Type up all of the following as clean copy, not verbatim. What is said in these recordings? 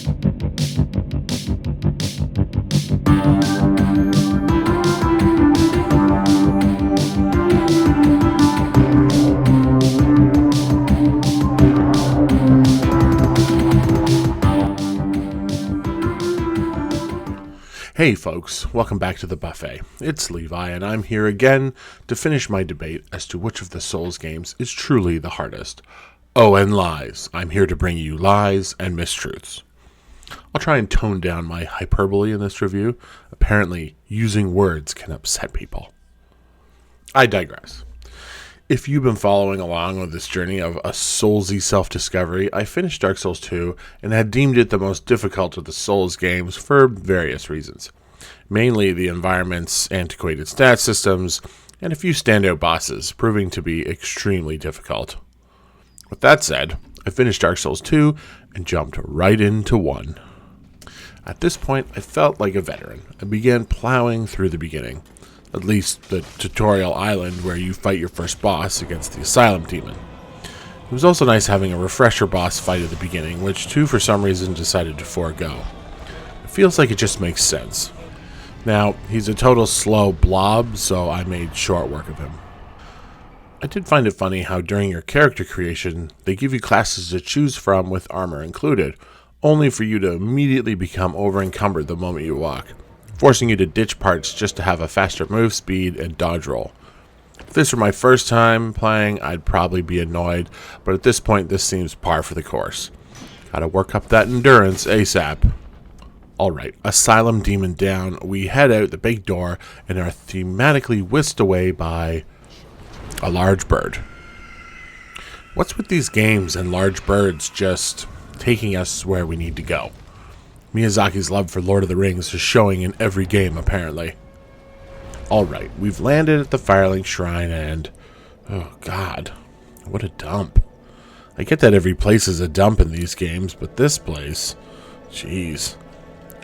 Hey folks, welcome back to the buffet. It's Levi, and I'm here again to finish my debate as to which of the Souls games is truly the hardest. Oh, and lies. I'm here to bring you lies and mistruths. I'll try and tone down my hyperbole in this review. Apparently, using words can upset people. I digress. If you've been following along with this journey of a Soulsy self-discovery, I finished Dark Souls 2 and had deemed it the most difficult of the Souls games for various reasons. Mainly the environment's antiquated stat systems, and a few standout bosses proving to be extremely difficult. With that said, I finished Dark Souls 2 and jumped right into 1. At this point, I felt like a veteran and began plowing through the beginning. At least the tutorial island where you fight your first boss against the Asylum Demon. It was also nice having a refresher boss fight at the beginning, which 2 for some reason decided to forego. It feels like it just makes sense. Now, he's a total slow blob, so I made short work of him. I did find it funny how during your character creation, they give you classes to choose from with armor included, only for you to immediately become over-encumbered the moment you walk, forcing you to ditch parts just to have a faster move speed and dodge roll. If this were my first time playing, I'd probably be annoyed, but at this point this seems par for the course. Gotta work up that endurance ASAP. Alright, Asylum Demon down, we head out the big door and are thematically whisked away by a large bird. What's with these games and large birds just taking us where we need to go? Miyazaki's love for Lord of the Rings is showing in every game, apparently. Alright, we've landed at the Firelink Shrine and... oh god, what a dump. I get that every place is a dump in these games, but this place... jeez.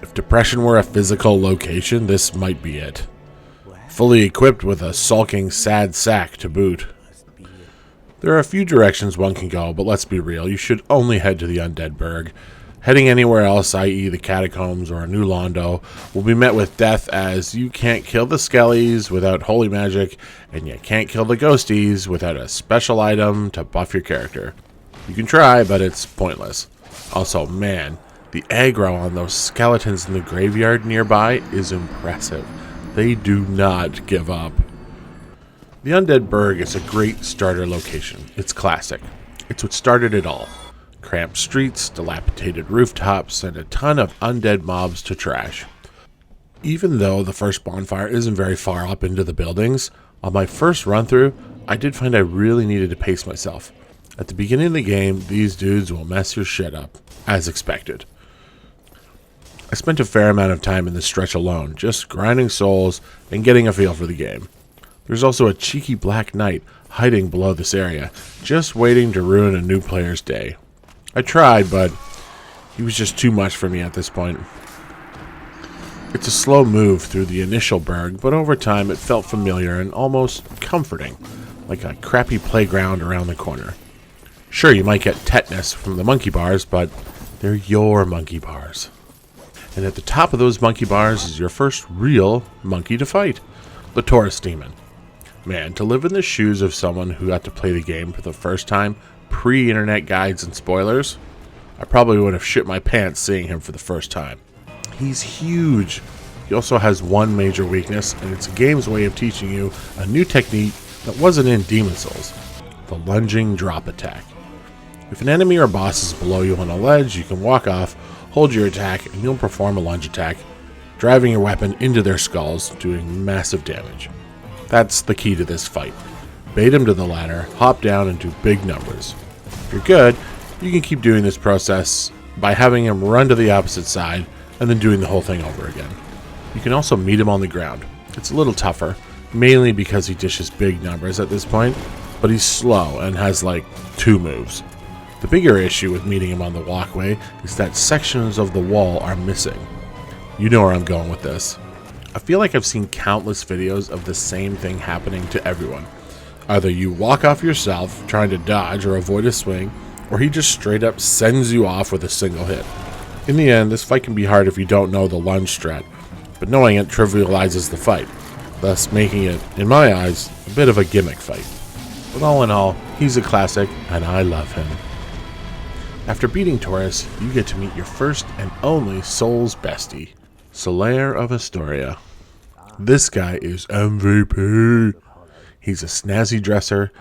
If depression were a physical location, this might be it. Fully equipped with a sulking sad sack to boot. There are a few directions one can go, but let's be real, you should only head to the Undead Burg. Heading anywhere else, i.e. the Catacombs or New Londo, will be met with death as you can't kill the Skellies without holy magic, and you can't kill the Ghosties without a special item to buff your character. You can try, but it's pointless. Also, man, the aggro on those skeletons in the graveyard nearby is impressive. They do not give up. The Undead Burg is a great starter location. It's classic. It's what started it all. Cramped streets, dilapidated rooftops, and a ton of undead mobs to trash. Even though the first bonfire isn't very far up into the buildings, on my first run-through, I did find I really needed to pace myself. At the beginning of the game, these dudes will mess your shit up, as expected. I spent a fair amount of time in this stretch alone, just grinding souls and getting a feel for the game. There's also a cheeky black knight hiding below this area, just waiting to ruin a new player's day. I tried, but he was just too much for me at this point. It's a slow move through the initial burg, but over time it felt familiar and almost comforting, like a crappy playground around the corner. Sure, you might get tetanus from the monkey bars, but they're your monkey bars. And at the top of those monkey bars is your first real monkey to fight, the Taurus Demon. Man, to live in the shoes of someone who got to play the game for the first time, pre-internet guides and spoilers, I probably would have shit my pants seeing him for the first time. He's huge. He also has one major weakness, and it's a game's way of teaching you a new technique that wasn't in Demon Souls, the lunging drop attack. If an enemy or boss is below you on a ledge, you can walk off, hold your attack, and you'll perform a lunge attack, driving your weapon into their skulls, doing massive damage. That's the key to this fight. Bait him to the ladder, hop down, and do big numbers. If you're good, you can keep doing this process by having him run to the opposite side and then doing the whole thing over again. You can also meet him on the ground. It's a little tougher, mainly because he dishes big numbers at this point, but he's slow and has like 2 moves. The bigger issue with meeting him on the walkway is that sections of the wall are missing. You know where I'm going with this. I feel like I've seen countless videos of the same thing happening to everyone. Either you walk off yourself trying to dodge or avoid a swing, or he just straight up sends you off with a single hit. In the end, this fight can be hard if you don't know the lunge strat, but knowing it trivializes the fight, thus making it, in my eyes, a bit of a gimmick fight. But all in all, he's a classic, and I love him. After beating Taurus, you get to meet your first and only Souls bestie, Solaire of Astoria. This guy is MVP. He's a snazzy dresser,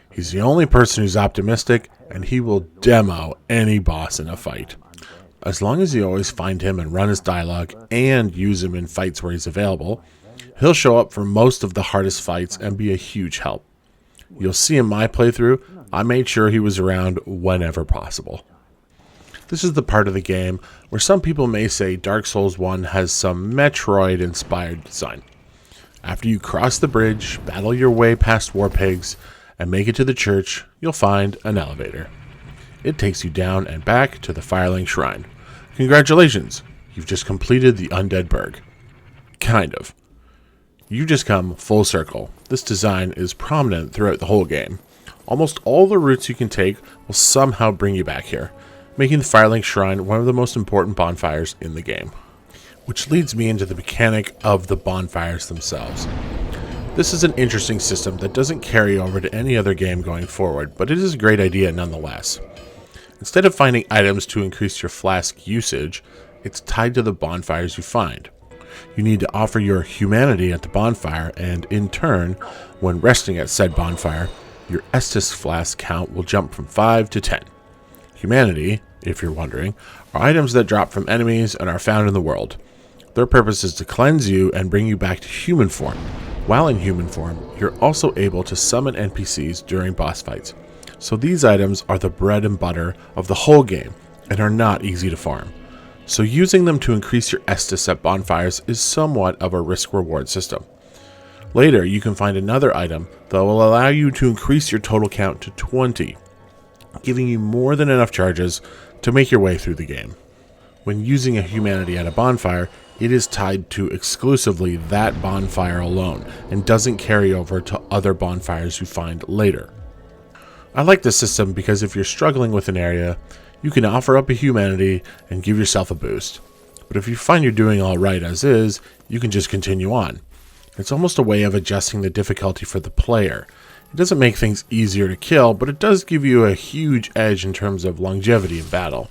he's the only person who's optimistic, and he will demo any boss in a fight. As long as you always find him and run his dialogue, and use him in fights where he's available, he'll show up for most of the hardest fights and be a huge help. You'll see in my playthrough, I made sure he was around whenever possible. This is the part of the game where some people may say Dark Souls 1 has some Metroid-inspired design. After you cross the bridge, battle your way past war pigs, and make it to the church, you'll find an elevator. It takes you down and back to the Firelink Shrine. Congratulations, you've just completed the Undead Burg. Kind of. You just come full circle. This design is prominent throughout the whole game. Almost all the routes you can take will somehow bring you back here, making the Firelink Shrine one of the most important bonfires in the game. Which leads me into the mechanic of the bonfires themselves. This is an interesting system that doesn't carry over to any other game going forward, but it is a great idea nonetheless. Instead of finding items to increase your flask usage, it's tied to the bonfires you find. You need to offer your humanity at the bonfire, and in turn, when resting at said bonfire, your Estus flask count will jump from 5 to 10. Humanity, if you're wondering, are items that drop from enemies and are found in the world. Their purpose is to cleanse you and bring you back to human form. While in human form, you're also able to summon NPCs during boss fights. So these items are the bread and butter of the whole game and are not easy to farm. So using them to increase your Estus at bonfires is somewhat of a risk-reward system. Later, you can find another item that will allow you to increase your total count to 20, giving you more than enough charges to make your way through the game. When using a humanity at a bonfire, it is tied to exclusively that bonfire alone and doesn't carry over to other bonfires you find later. I like this system because if you're struggling with an area, you can offer up a humanity and give yourself a boost. But if you find you're doing alright as is, you can just continue on. It's almost a way of adjusting the difficulty for the player. It doesn't make things easier to kill, but it does give you a huge edge in terms of longevity in battle.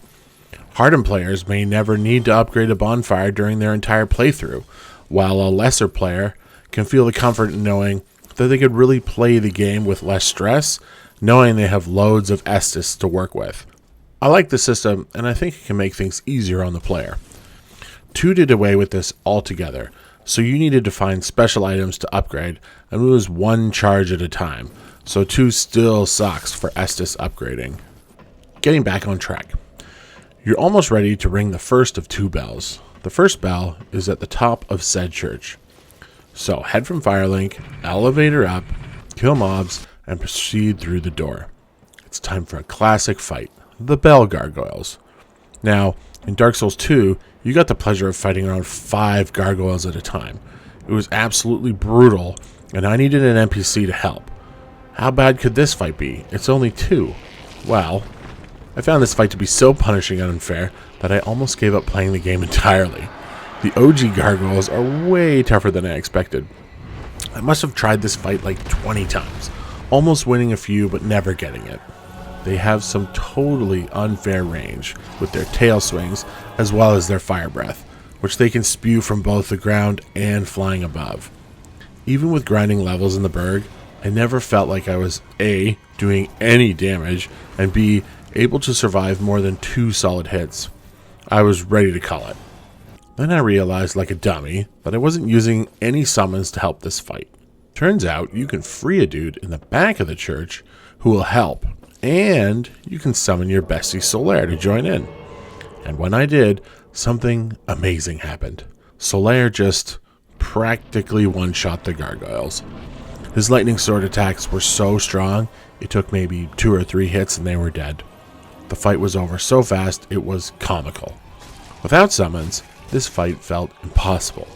Hardened players may never need to upgrade a bonfire during their entire playthrough, while a lesser player can feel the comfort in knowing that they could really play the game with less stress, knowing they have loads of Estus to work with. I like the system, and I think it can make things easier on the player. 2 did away with this altogether, so you needed to find special items to upgrade, and it was 1 charge at a time, so 2 still sucks for Estus upgrading. Getting back on track. You're almost ready to ring the first of 2 bells. The first bell is at the top of said church. So head from Firelink, elevator up, kill mobs, and proceed through the door. It's time for a classic fight, the Bell Gargoyles. Now, in Dark Souls 2, you got the pleasure of fighting around 5 gargoyles at a time. It was absolutely brutal, and I needed an NPC to help. How bad could this fight be? It's only 2. Well, I found this fight to be so punishing and unfair that I almost gave up playing the game entirely. The OG gargoyles are way tougher than I expected. I must have tried this fight like 20 times, almost winning a few but never getting it. They have some totally unfair range with their tail swings as well as their fire breath, which they can spew from both the ground and flying above. Even with grinding levels in the Burg, I never felt like I was A, doing any damage, and B, able to survive more than 2 solid hits. I was ready to call it. Then I realized like a dummy that I wasn't using any summons to help this fight. Turns out you can free a dude in the back of the church who will help, and you can summon your bestie Solaire to join in. And when I did, something amazing happened. Solaire just practically one-shot the gargoyles. His lightning sword attacks were so strong, it took maybe 2 or 3 hits and they were dead. The fight was over so fast, it was comical. Without summons, this fight felt impossible.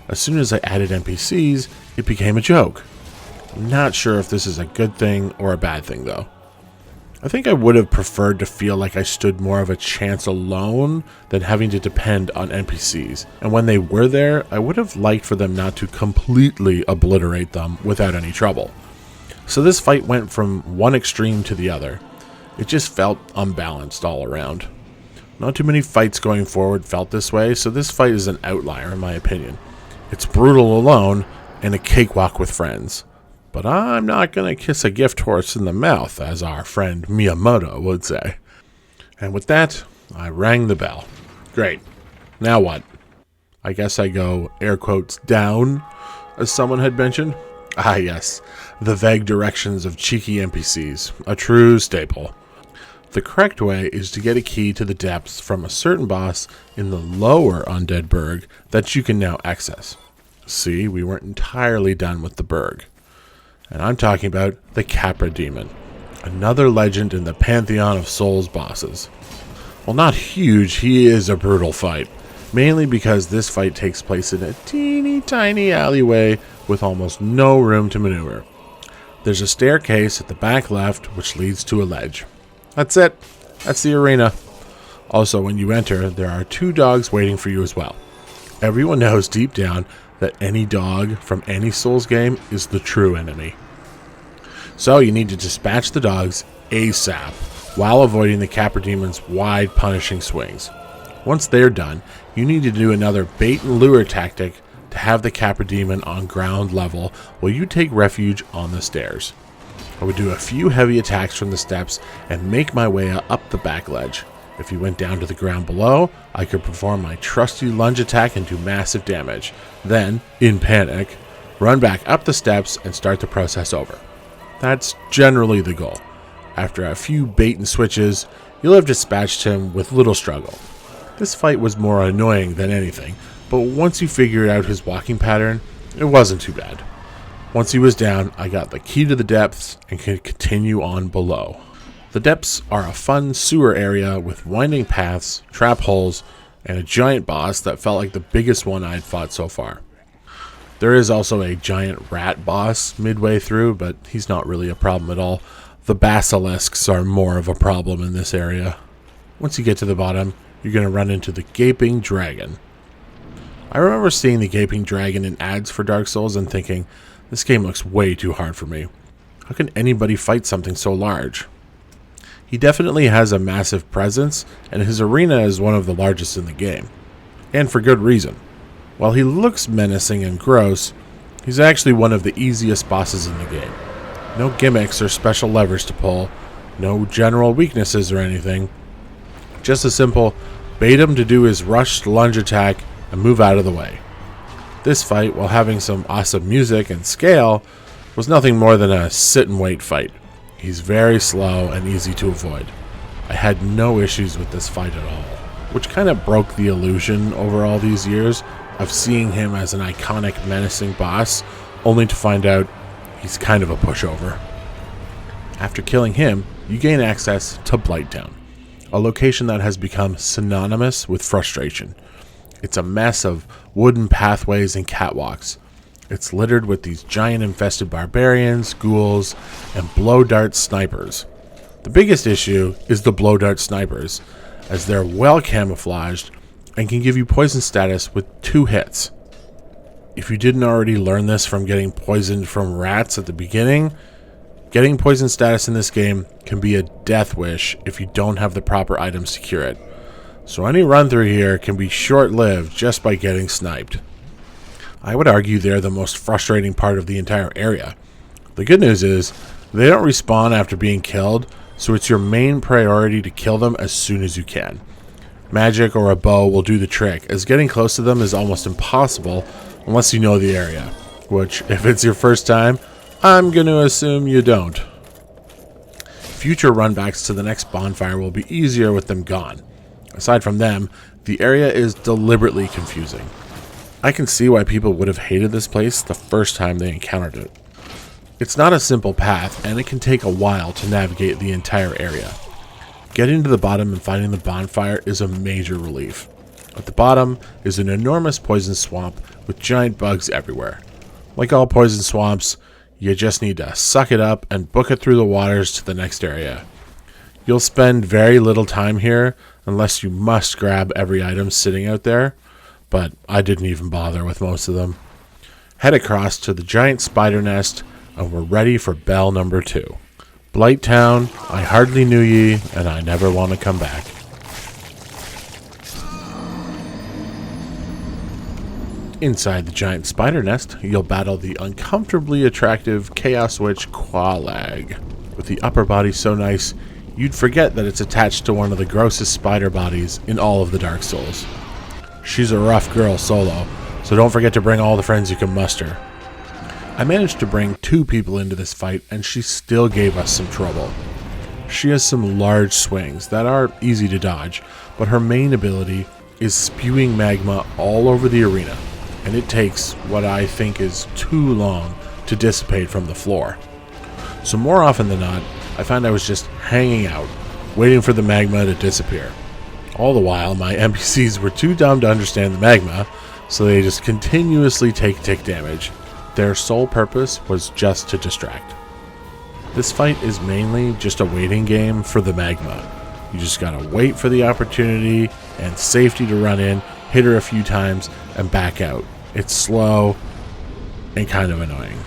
As soon as I added NPCs, it became a joke. I'm not sure if this is a good thing or a bad thing though. I think I would have preferred to feel like I stood more of a chance alone than having to depend on NPCs, and when they were there, I would have liked for them not to completely obliterate them without any trouble. So this fight went from one extreme to the other. It just felt unbalanced all around. Not too many fights going forward felt this way, so this fight is an outlier in my opinion. It's brutal alone and a cakewalk with friends. But I'm not going to kiss a gift horse in the mouth, as our friend Miyamoto would say. And with that, I rang the bell. Great. Now what? I guess I go, air quotes, down, as someone had mentioned. Ah yes, the vague directions of cheeky NPCs, a true staple. The correct way is to get a key to the depths from a certain boss in the lower Undead Burg that you can now access. See, we weren't entirely done with the Burg. And I'm talking about the Capra Demon, another legend in the pantheon of Souls bosses. While not huge, he is a brutal fight, mainly because this fight takes place in a teeny tiny alleyway with almost no room to maneuver. There's a staircase at the back left which leads to a ledge. That's it. That's the arena. Also, when you enter, there are 2 dogs waiting for you as well. Everyone knows deep down that any dog from any Souls game is the true enemy. So you need to dispatch the dogs ASAP while avoiding the Capra Demon's wide punishing swings. Once they're done, you need to do another bait and lure tactic to have the Capra Demon on ground level while you take refuge on the stairs. I would do a few heavy attacks from the steps and make my way up the back ledge. If you went down to the ground below, I could perform my trusty lunge attack and do massive damage. Then, in panic, run back up the steps and start the process over. That's generally the goal. After a few bait and switches, you'll have dispatched him with little struggle. This fight was more annoying than anything, but once you figured out his walking pattern, it wasn't too bad. Once he was down, I got the key to the depths and could continue on below. The depths are a fun sewer area with winding paths, trap holes, and a giant boss that felt like the biggest one I'd fought so far. There is also a giant rat boss midway through, but he's not really a problem at all. The basilisks are more of a problem in this area. Once you get to the bottom, you're going to run into the Gaping Dragon. I remember seeing the Gaping Dragon in ads for Dark Souls and thinking, this game looks way too hard for me. How can anybody fight something so large? He definitely has a massive presence, and his arena is one of the largest in the game. And for good reason. While he looks menacing and gross, he's actually one of the easiest bosses in the game. No gimmicks or special levers to pull, no general weaknesses or anything. Just a simple, bait him to do his rushed lunge attack and move out of the way. This fight, while having some awesome music and scale, was nothing more than a sit and wait fight. He's very slow and easy to avoid. I had no issues with this fight at all, which kind of broke the illusion over all these years of seeing him as an iconic, menacing boss, only to find out he's kind of a pushover. After killing him, you gain access to Blighttown, a location that has become synonymous with frustration. It's a mess of wooden pathways and catwalks. It's littered with these giant infested barbarians, ghouls, and blow dart snipers. The biggest issue is the blow dart snipers, as they're well camouflaged and can give you poison status with 2 hits. If you didn't already learn this from getting poisoned from rats at the beginning, getting poison status in this game can be a death wish if you don't have the proper items to cure it. So any run through here can be short-lived just by getting sniped. I would argue they're the most frustrating part of the entire area. The good news is, they don't respawn after being killed, so it's your main priority to kill them as soon as you can. Magic or a bow will do the trick, as getting close to them is almost impossible unless you know the area, which, if it's your first time, I'm going to assume you don't. Future runbacks to the next bonfire will be easier with them gone. Aside from them, the area is deliberately confusing. I can see why people would have hated this place the first time they encountered it. It's not a simple path, and it can take a while to navigate the entire area. Getting to the bottom and finding the bonfire is a major relief. At the bottom is an enormous poison swamp with giant bugs everywhere. Like all poison swamps, you just need to suck it up and book it through the waters to the next area. You'll spend very little time here unless you must grab every item sitting out there, but I didn't even bother with most of them. Head across to the giant spider nest, and we're ready for bell number 2. Blighttown, I hardly knew ye, and I never want to come back. Inside the giant spider nest, you'll battle the uncomfortably attractive Chaos Witch Qualag. With the upper body so nice, you'd forget that it's attached to one of the grossest spider bodies in all of the Dark Souls. She's a rough girl solo, so don't forget to bring all the friends you can muster. I managed to bring 2 people into this fight, and she still gave us some trouble. She has some large swings that are easy to dodge, but her main ability is spewing magma all over the arena, and it takes what I think is too long to dissipate from the floor. So more often than not, I found I was just hanging out, waiting for the magma to disappear. All the while, my NPCs were too dumb to understand the magma, so they just continuously take tick damage. Their sole purpose was just to distract. This fight is mainly just a waiting game for the magma. You just gotta wait for the opportunity and safety to run in, hit her a few times, and back out. It's slow and kind of annoying.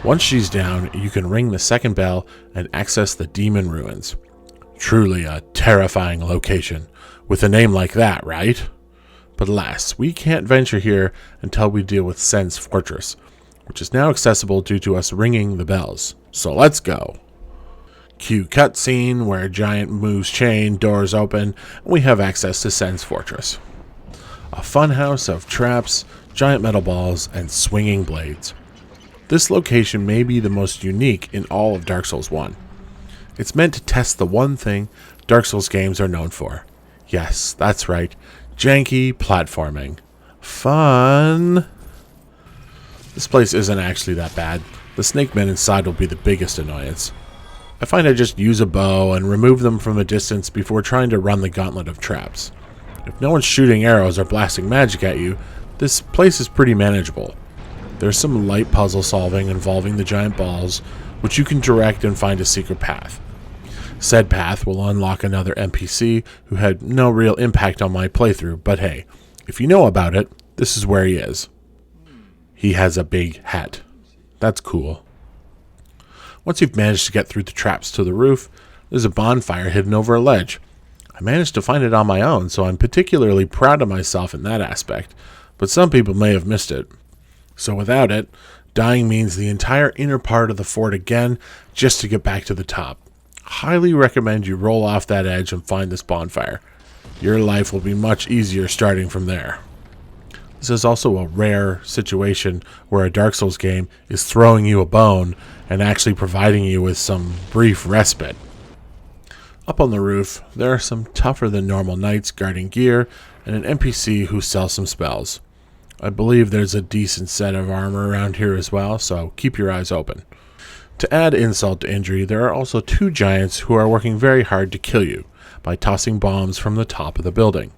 Once she's down, you can ring the second bell and access the demon ruins. Truly a terrifying location, with a name like that, right? But alas, we can't venture here until we deal with Sen's Fortress, which is now accessible due to us ringing the bells. So let's go. Cue cutscene where a giant moves chain, doors open, and we have access to Sen's Fortress. A funhouse of traps, giant metal balls, and swinging blades. This location may be the most unique in all of Dark Souls 1. It's meant to test the one thing Dark Souls games are known for. Yes, that's right, janky platforming. Fun! This place isn't actually that bad. The snake men inside will be the biggest annoyance. I find I just use a bow and remove them from a distance before trying to run the gauntlet of traps. If no one's shooting arrows or blasting magic at you, this place is pretty manageable. There's some light puzzle solving involving the giant balls, which you can direct and find a secret path. Said path will unlock another NPC who had no real impact on my playthrough, but hey, if you know about it, this is where he is. He has a big hat. That's cool. Once you've managed to get through the traps to the roof, there's a bonfire hidden over a ledge. I managed to find it on my own, so I'm particularly proud of myself in that aspect, but some people may have missed it. So without it, dying means the entire inner part of the fort again just to get back to the top. Highly recommend you roll off that edge and find this bonfire. Your life will be much easier starting from there. This is also a rare situation where a Dark Souls game is throwing you a bone and actually providing you with some brief respite. Up on the roof, there are some tougher than normal knights guarding gear and an NPC who sells some spells. I believe there's a decent set of armor around here as well, so keep your eyes open. To add insult to injury, there are also 2 giants who are working very hard to kill you by tossing bombs from the top of the building.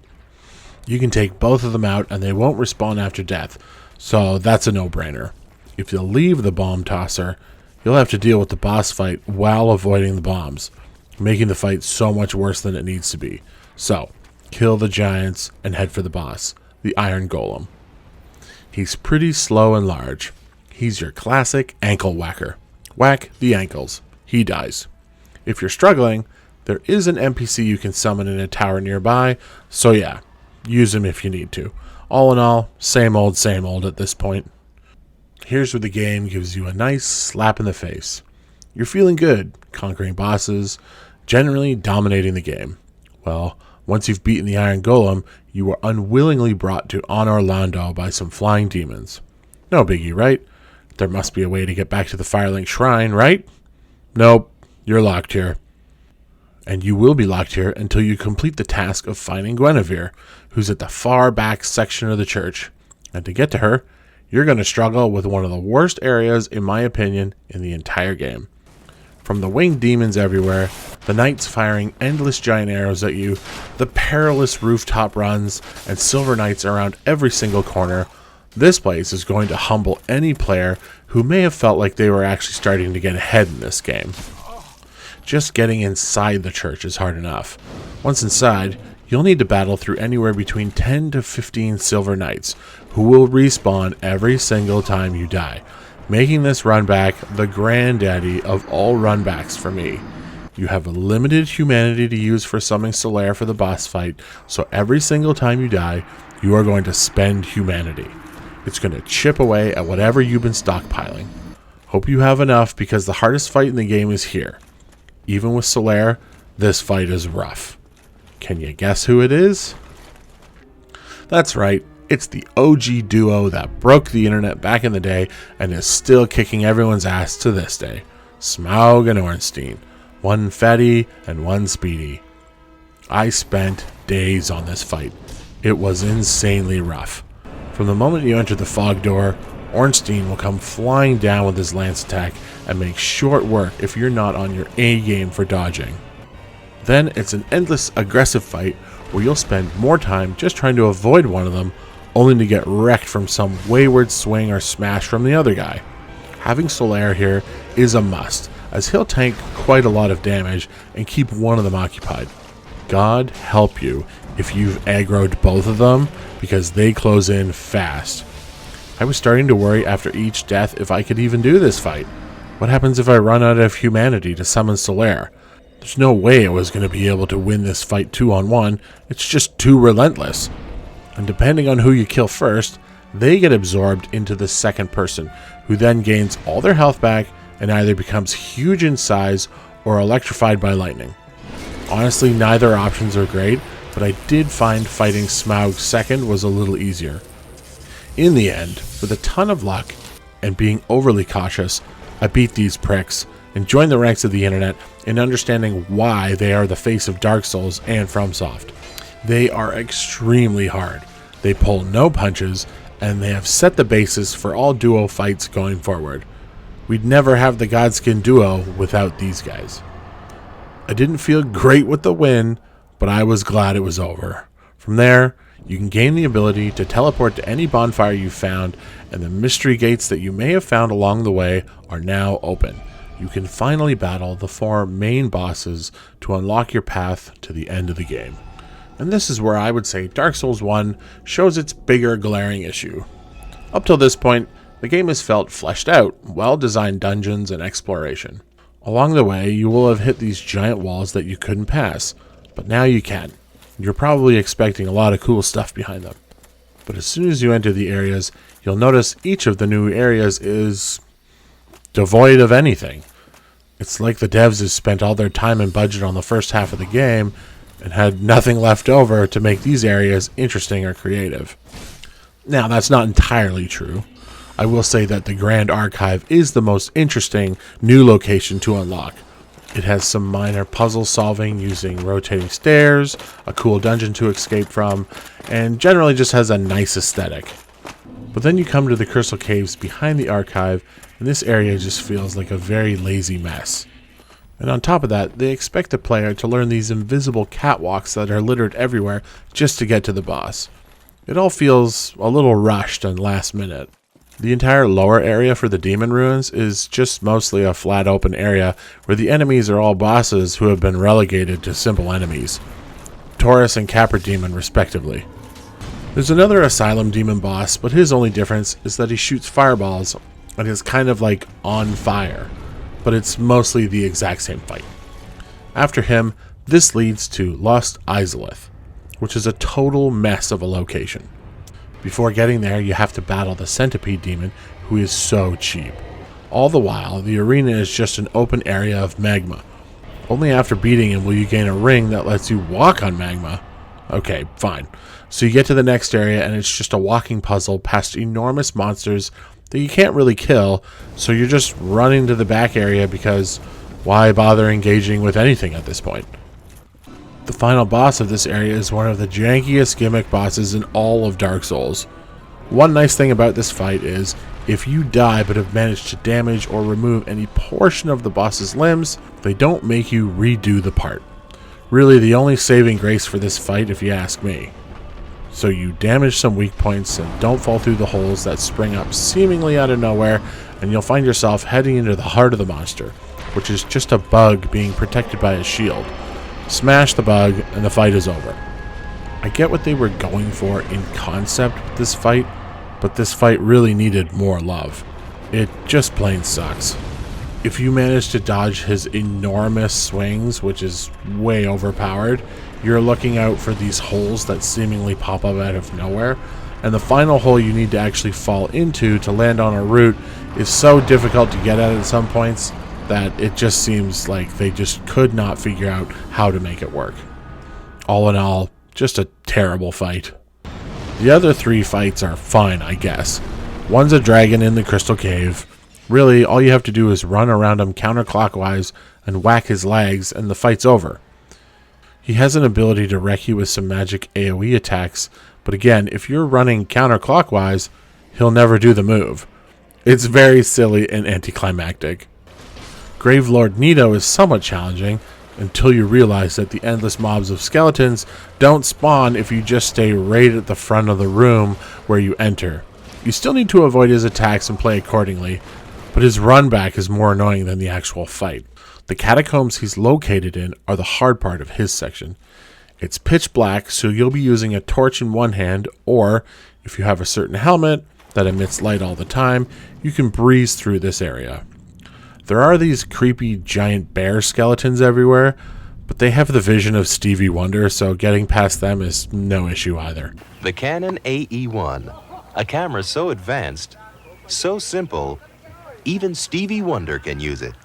You can take both of them out and they won't respawn after death, so that's a no-brainer. If you'll leave the bomb tosser, you'll have to deal with the boss fight while avoiding the bombs, making the fight so much worse than it needs to be. So, kill the giants and head for the boss, the Iron Golem. He's pretty slow and large. He's your classic ankle whacker. Whack the ankles. He dies. If you're struggling, there is an NPC you can summon in a tower nearby, so yeah, use him if you need to. All in all, same old at this point. Here's where the game gives you a nice slap in the face. You're feeling good, conquering bosses, generally dominating the game. Well, once you've beaten the Iron Golem, you are unwillingly brought to Honor Lando by some flying demons. No biggie, right? There must be a way to get back to the Firelink Shrine, right? Nope, you're locked here. And you will be locked here until you complete the task of finding Guinevere, who's at the far back section of the church. And to get to her, you're going to struggle with one of the worst areas, in my opinion, in the entire game. From the winged demons everywhere, the knights firing endless giant arrows at you, the perilous rooftop runs, and silver knights around every single corner, this place is going to humble any player who may have felt like they were actually starting to get ahead in this game. Just getting inside the church is hard enough. Once inside, you'll need to battle through anywhere between 10 to 15 silver knights, who will respawn every single time you die, making this run back the granddaddy of all runbacks for me. You have a limited humanity to use for summoning Solaire for the boss fight, so every single time you die, you are going to spend humanity. It's going to chip away at whatever you've been stockpiling. Hope you have enough, because the hardest fight in the game is here. Even with Solaire, this fight is rough. Can you guess who it is? That's right, it's the OG duo that broke the internet back in the day and is still kicking everyone's ass to this day. Smaug and Ornstein. One fatty and one speedy. I spent days on this fight. It was insanely rough. From the moment you enter the fog door, Ornstein will come flying down with his lance attack and make short work if you're not on your A game for dodging. Then it's an endless aggressive fight where you'll spend more time just trying to avoid one of them, only to get wrecked from some wayward swing or smash from the other guy. Having Solaire here is a must, as he'll tank quite a lot of damage and keep one of them occupied. God help you if you've aggroed both of them, because they close in fast. I was starting to worry after each death if I could even do this fight. What happens if I run out of humanity to summon Solaire? There's no way I was going to be able to win this fight 2-on-1, it's just too relentless. And depending on who you kill first, they get absorbed into the second person, who then gains all their health back and either becomes huge in size or electrified by lightning. Honestly, neither options are great, but I did find fighting Smaug second was a little easier. In the end, with a ton of luck and being overly cautious, I beat these pricks and joined the ranks of the internet in understanding why they are the face of Dark Souls and FromSoft. They are extremely hard, they pull no punches, and they have set the basis for all duo fights going forward. We'd never have the Godskin duo without these guys. I didn't feel great with the win, but I was glad it was over. From there, you can gain the ability to teleport to any bonfire you found, and the mystery gates that you may have found along the way are now open. You can finally battle the 4 main bosses to unlock your path to the end of the game. And this is where I would say Dark Souls 1 shows its bigger glaring issue. Up till this point, the game has felt fleshed out, well-designed dungeons and exploration. Along the way, you will have hit these giant walls that you couldn't pass, but now you can. You're probably expecting a lot of cool stuff behind them. But as soon as you enter the areas, you'll notice each of the new areas is devoid of anything. It's like the devs have spent all their time and budget on the first half of the game and had nothing left over to make these areas interesting or creative. Now, that's not entirely true. I will say that the Grand Archive is the most interesting new location to unlock. It has some minor puzzle solving using rotating stairs, a cool dungeon to escape from, and generally just has a nice aesthetic. But then you come to the Crystal Caves behind the Archive, and this area just feels like a very lazy mess. And on top of that, they expect the player to learn these invisible catwalks that are littered everywhere just to get to the boss. It all feels a little rushed and last minute. The entire lower area for the Demon Ruins is just mostly a flat open area where the enemies are all bosses who have been relegated to simple enemies, Taurus and Capra Demon respectively. There's another Asylum Demon boss, but his only difference is that he shoots fireballs and is kind of like on fire, but it's mostly the exact same fight. After him, this leads to Lost Izalith, which is a total mess of a location. Before getting there, you have to battle the Centipede Demon, who is so cheap. All the while, the arena is just an open area of magma. Only after beating him will you gain a ring that lets you walk on magma. Okay, fine. So you get to the next area and it's just a walking puzzle past enormous monsters that you can't really kill, so you're just running to the back area because why bother engaging with anything at this point? The final boss of this area is one of the jankiest gimmick bosses in all of Dark Souls. One nice thing about this fight is, if you die but have managed to damage or remove any portion of the boss's limbs, they don't make you redo the part. Really the only saving grace for this fight if you ask me. So you damage some weak points and don't fall through the holes that spring up seemingly out of nowhere, and you'll find yourself heading into the heart of the monster. which is just a bug being protected by a shield. Smash the bug and the fight is over. I get what they were going for in concept with this fight, but this fight really needed more love. It just plain sucks. If you manage to dodge his enormous swings, which is way overpowered, you're looking out for these holes that seemingly pop up out of nowhere, and the final hole you need to actually fall into to land on a route is so difficult to get at some points that it just seems like they just could not figure out how to make it work. All in all, just a terrible fight. The other 3 fights are fine, I guess. One's a dragon in the crystal cave. Really, all you have to do is run around him counterclockwise and whack his legs and the fight's over. He has an ability to wreck you with some magic AoE attacks, but again, if you're running counterclockwise, he'll never do the move. It's very silly and anticlimactic. Gravelord Nito is somewhat challenging, until you realize that the endless mobs of skeletons don't spawn if you just stay right at the front of the room where you enter. You still need to avoid his attacks and play accordingly, but his run back is more annoying than the actual fight. The catacombs he's located in are the hard part of his section. It's pitch black, so you'll be using a torch in one hand, or if you have a certain helmet that emits light all the time, you can breeze through this area. There are these creepy giant bear skeletons everywhere, but they have the vision of Stevie Wonder, so getting past them is no issue either. The Canon AE1, a camera so advanced, so simple, even Stevie Wonder can use it.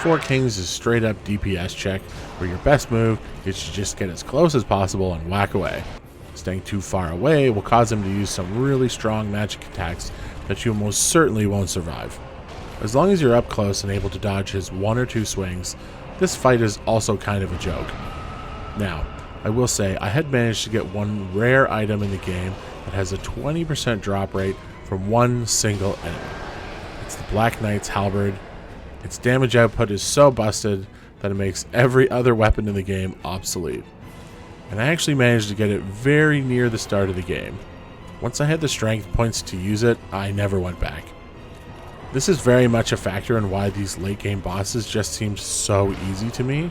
Four Kings is straight up DPS check, where your best move is to just get as close as possible and whack away. Staying too far away will cause him to use some really strong magic attacks that you most certainly won't survive. As long as you're up close and able to dodge his 1 or 2 swings, this fight is also kind of a joke. Now, I will say I had managed to get one rare item in the game that has a 20% drop rate from one single enemy. It's the Black Knight's Halberd. Its damage output is so busted that it makes every other weapon in the game obsolete. And I actually managed to get it very near the start of the game. Once I had the strength points to use it, I never went back. This is very much a factor in why these late game bosses just seemed so easy to me.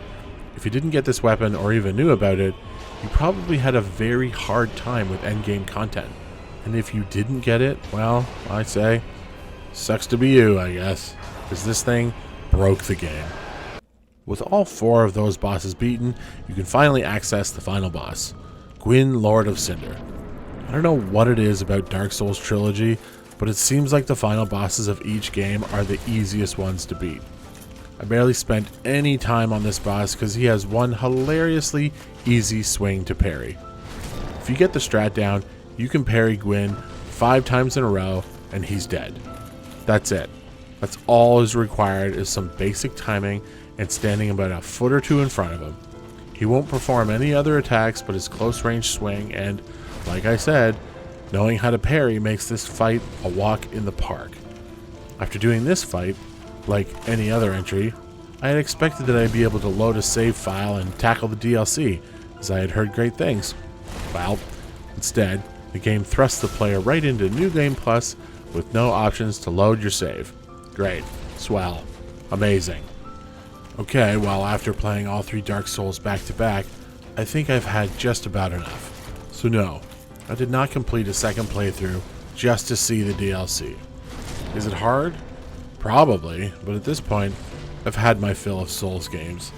If you didn't get this weapon or even knew about it, you probably had a very hard time with endgame content. And if you didn't get it, well, I say, sucks to be you, I guess, because this thing broke the game. With all 4 of those bosses beaten, you can finally access the final boss, Gwyn, Lord of Cinder. I don't know what it is about Dark Souls trilogy, but it seems like the final bosses of each game are the easiest ones to beat. I barely spent any time on this boss because he has one hilariously easy swing to parry. If you get the strat down, you can parry Gwyn 5 times in a row and he's dead. That's it. That's all is required is some basic timing and standing about a foot or 2 in front of him. He won't perform any other attacks but his close range swing, and like I said, knowing how to parry makes this fight a walk in the park. After doing this fight, like any other entry, I had expected that I'd be able to load a save file and tackle the DLC, as I had heard great things. Well, instead, the game thrusts the player right into New Game Plus with no options to load your save. Great. Swell. Amazing. Okay, well, after playing all 3 Dark Souls back to back, I think I've had just about enough. So no, I did not complete a second playthrough just to see the DLC. Is it hard? Probably, but at this point, I've had my fill of Souls games.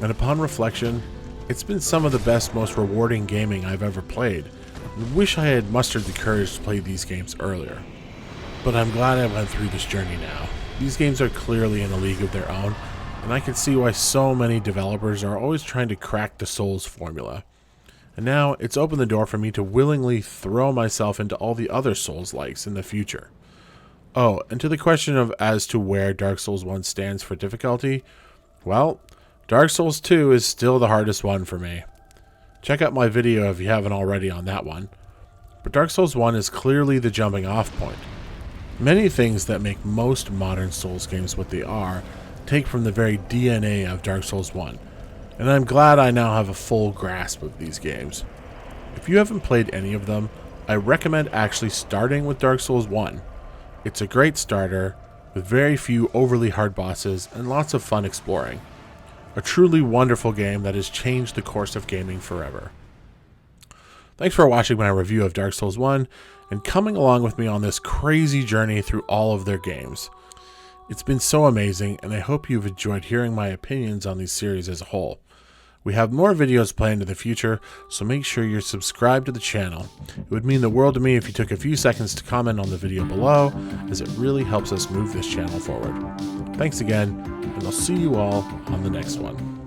And upon reflection, it's been some of the best, most rewarding gaming I've ever played. I wish I had mustered the courage to play these games earlier. But I'm glad I went through this journey now. These games are clearly in a league of their own, and I can see why so many developers are always trying to crack the Souls formula. And now, it's opened the door for me to willingly throw myself into all the other Souls-likes in the future. Oh, and to the question of as to where Dark Souls 1 stands for difficulty, well, Dark Souls 2 is still the hardest one for me. Check out my video if you haven't already on that one. But Dark Souls 1 is clearly the jumping off point. Many things that make most modern Souls games what they are take from the very DNA of Dark Souls 1, and I'm glad I now have a full grasp of these games. If you haven't played any of them, I recommend actually starting with Dark Souls 1. It's a great starter, with very few overly hard bosses and lots of fun exploring. A truly wonderful game that has changed the course of gaming forever. Thanks for watching my review of Dark Souls 1 and coming along with me on this crazy journey through all of their games. It's been so amazing, and I hope you've enjoyed hearing my opinions on these series as a whole. We have more videos planned in the future, so make sure you're subscribed to the channel. It would mean the world to me if you took a few seconds to comment on the video below, as it really helps us move this channel forward. Thanks again, and I'll see you all on the next one.